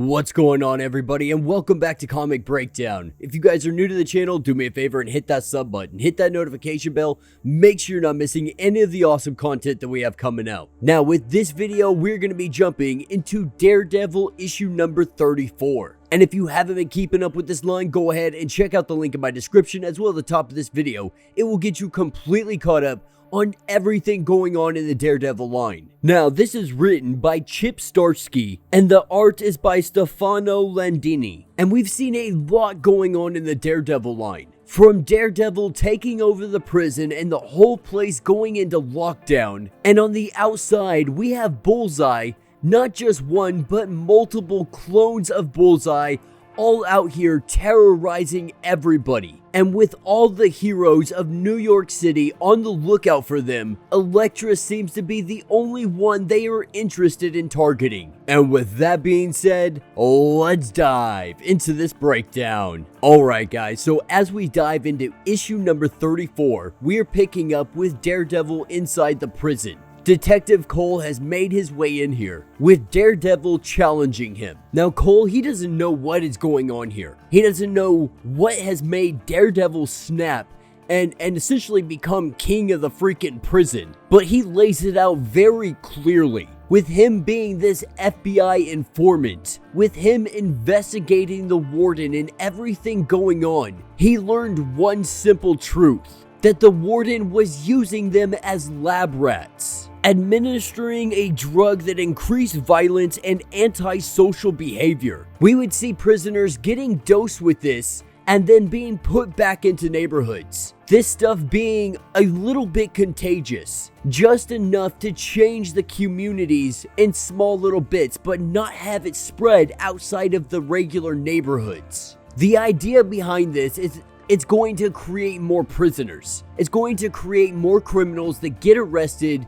What's going on, everybody, and welcome back to Comic Breakdown. If you guys are new to the channel, do me a favor and hit that sub button, hit that notification bell, make sure you're not missing any of the awesome content that we have coming out. Now, with this video, we're going to be jumping into Daredevil issue number 34. And if you haven't been keeping up with this line, go ahead and check out the link in my description as well at the top of this video. It will get you completely caught up on everything going on in the Daredevil line. Now, this is written by Chip Zdarsky, and the art is by Stefano Landini. And we've seen a lot going on in the Daredevil line. From Daredevil taking over the prison and the whole place going into lockdown. And on the outside, we have Bullseye, not just one, but multiple clones of Bullseye, all out here terrorizing everybody. And with all the heroes of New York City on the lookout for them, Elektra seems to be the only one they are interested in targeting. And with that being said, let's dive into this breakdown. Alright guys, so as we dive into issue number 34, we are picking up with Daredevil inside the prison. Detective Cole has made his way in here, with Daredevil challenging him. Now Cole, he doesn't know what is going on here. He doesn't know what has made Daredevil snap and essentially become king of the freaking prison. But he lays it out very clearly, with him being this FBI informant, with him investigating the warden and everything going on. He learned one simple truth, that the warden was using them as lab rats, administering a drug that increased violence and antisocial behavior. We would see prisoners getting dosed with this and then being put back into neighborhoods. This stuff being a little bit contagious, just enough to change the communities in small little bits, but not have it spread outside of the regular neighborhoods. The idea behind this is it's going to create more prisoners. It's going to create more criminals that get arrested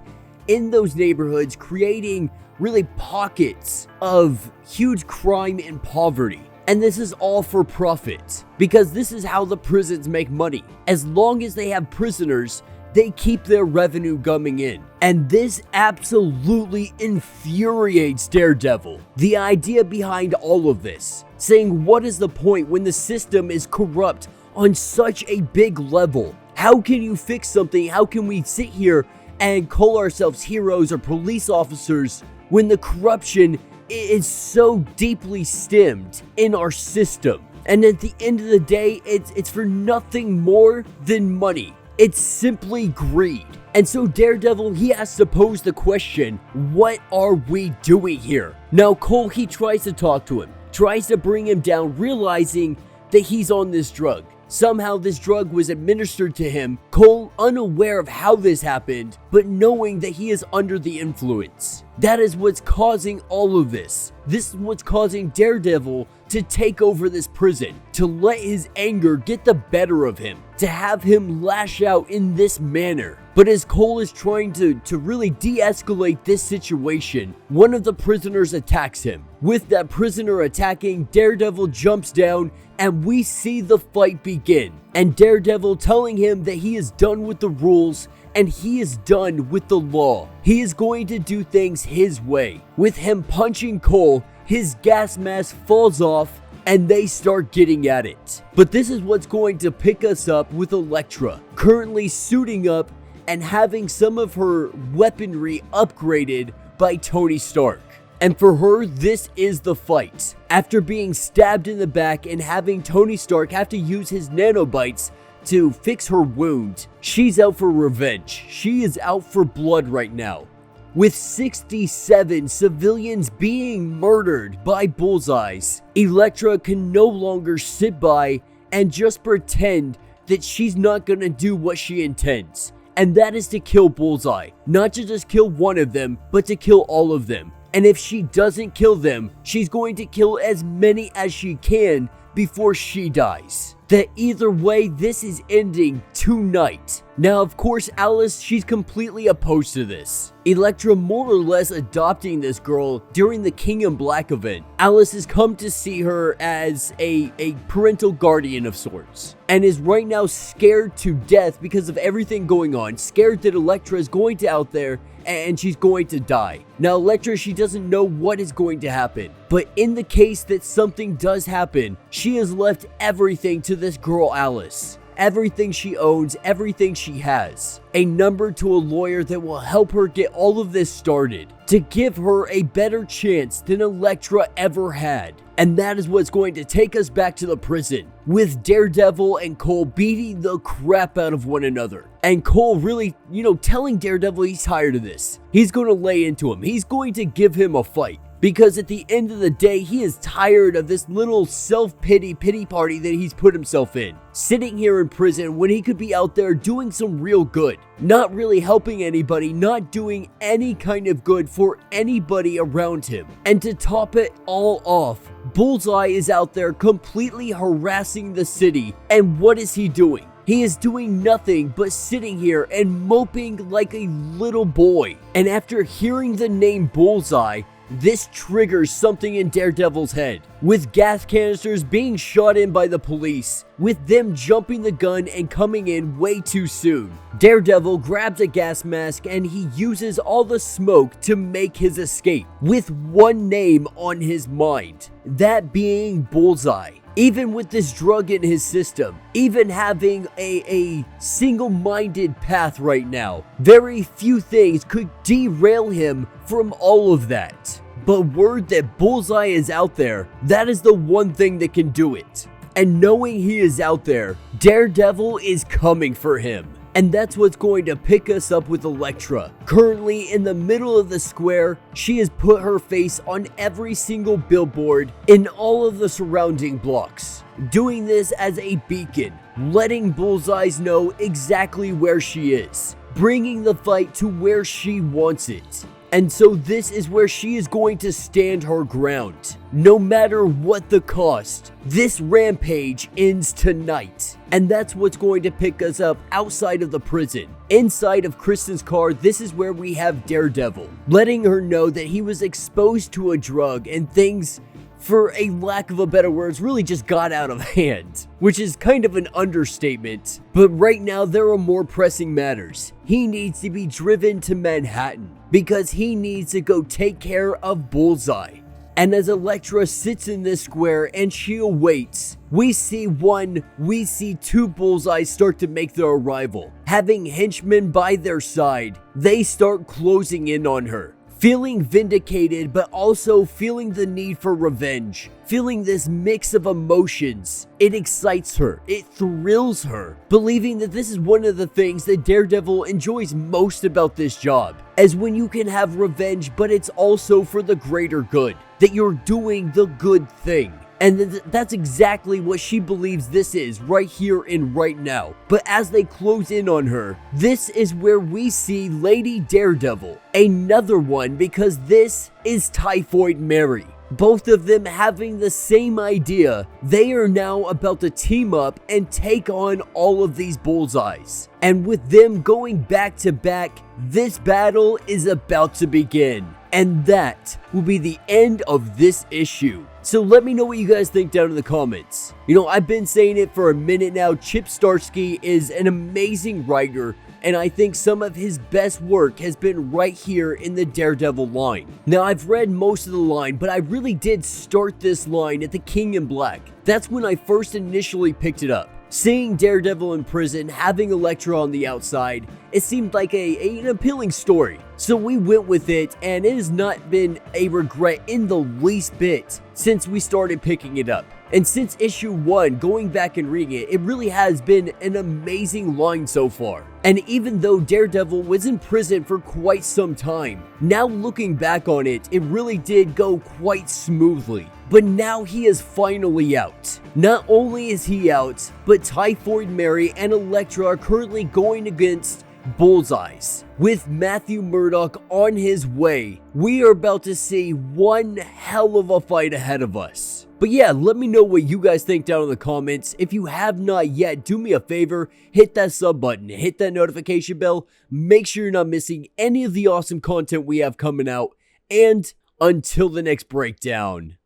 in those neighborhoods, creating really pockets of huge crime and poverty. And this is all for profit, because this is how the prisons make money. As long as they have prisoners, they keep their revenue coming in. And this absolutely infuriates Daredevil. The idea behind all of this, saying what is the point when the system is corrupt on such a big level? How can you fix something? How can we sit here and call ourselves heroes or police officers when the corruption is so deeply stemmed in our system? And at the end of the day, it's for nothing more than money. It's simply greed. And so Daredevil, he has to pose the question, what are we doing here? Now Cole, he tries to talk to him, tries to bring him down, realizing that he's on this drug. Somehow this drug was administered to him, Cole unaware of how this happened, but knowing that he is under the influence. That is what's causing all of this. This is what's causing Daredevil to take over this prison, to let his anger get the better of him, to have him lash out in this manner. But as Cole is trying to really de-escalate this situation, one of the prisoners attacks him. With that prisoner attacking, Daredevil jumps down and we see the fight begin. And Daredevil telling him that he is done with the rules and he is done with the law. He is going to do things his way. With him punching Cole, his gas mask falls off and they start getting at it. But this is what's going to pick us up with Elektra, currently suiting up and having some of her weaponry upgraded by Tony Stark. And for her, this is the fight. After being stabbed in the back and having Tony Stark have to use his nanobites to fix her wound, she's out for revenge. She is out for blood right now. With 67 civilians being murdered by Bullseyes, Elektra can no longer sit by and just pretend that she's not gonna do what she intends. And that is to kill Bullseye. Not to just kill one of them, but to kill all of them. And if she doesn't kill them, she's going to kill as many as she can before she dies. That either way, this is ending tonight. Now, of course, Alice, she's completely opposed to this. Elektra more or less adopting this girl during the King in Black event. Alice has come to see her as a parental guardian of sorts, and is right now scared to death because of everything going on, scared that Elektra is going to out there and she's going to die. Now, Elektra, she doesn't know what is going to happen, but in the case that something does happen, she has left everything to this girl Alice. Everything she owns, everything she has. A number to a lawyer that will help her get all of this started, to give her a better chance than Elektra ever had. And that is what's going to take us back to the prison, with Daredevil and Cole beating the crap out of one another. And Cole really, telling Daredevil he's tired of this. He's going to lay into him. He's going to give him a fight. Because at the end of the day, he is tired of this little self-pity party that he's put himself in. Sitting here in prison when he could be out there doing some real good. Not really helping anybody, not doing any kind of good for anybody around him. And to top it all off, Bullseye is out there completely harassing the city. And what is he doing? He is doing nothing but sitting here and moping like a little boy. And after hearing the name Bullseye, this triggers something in Daredevil's head, with gas canisters being shot in by the police, with them jumping the gun and coming in way too soon. Daredevil grabs a gas mask and he uses all the smoke to make his escape, with one name on his mind, that being Bullseye. Even with this drug in his system, even having a single-minded path right now, very few things could derail him from all of that. But word that Bullseye is out there, that is the one thing that can do it. And knowing he is out there, Daredevil is coming for him. And that's what's going to pick us up with Elektra. Currently in the middle of the square, she has put her face on every single billboard in all of the surrounding blocks. Doing this as a beacon, letting Bullseyes know exactly where she is. Bringing the fight to where she wants it. And so this is where she is going to stand her ground. No matter what the cost, this rampage ends tonight. And that's what's going to pick us up outside of the prison. Inside of Kristen's car, this is where we have Daredevil, letting her know that he was exposed to a drug and things, for a lack of a better words, really just got out of hand. Which is kind of an understatement. But right now, there are more pressing matters. He needs to be driven to Manhattan, because he needs to go take care of Bullseye. And as Elektra sits in this square and she awaits, we see two Bullseyes start to make their arrival. Having henchmen by their side, they start closing in on her. Feeling vindicated, but also feeling the need for revenge. Feeling this mix of emotions. It excites her. It thrills her. Believing that this is one of the things that Daredevil enjoys most about this job. As when you can have revenge, but it's also for the greater good. That you're doing the good thing. And that's exactly what she believes this is right here and right now. But as they close in on her, this is where we see Lady Daredevil. Another one, because this is Typhoid Mary. Both of them having the same idea. They are now about to team up and take on all of these Bullseyes. And with them going back to back, this battle is about to begin. And that will be the end of this issue. So let me know what you guys think down in the comments. I've been saying it for a minute now. Chip Zdarsky is an amazing writer, and I think some of his best work has been right here in the Daredevil line. Now, I've read most of the line, but I really did start this line at the King in Black. That's when I first initially picked it up. Seeing Daredevil in prison, having Elektra on the outside, it seemed like an appealing story. So we went with it, and it has not been a regret in the least bit since we started picking it up. And since issue 1, going back and reading it, it really has been an amazing line so far. And even though Daredevil was in prison for quite some time, now looking back on it, it really did go quite smoothly. But now he is finally out. Not only is he out, but Typhoid Mary and Elektra are currently going against Bullseyes. With Matthew Murdock on his way, we are about to see one hell of a fight ahead of us. But yeah, let me know what you guys think down in the comments. If you have not yet, do me a favor, hit that sub button, hit that notification bell, make sure you're not missing any of the awesome content we have coming out, and until the next breakdown.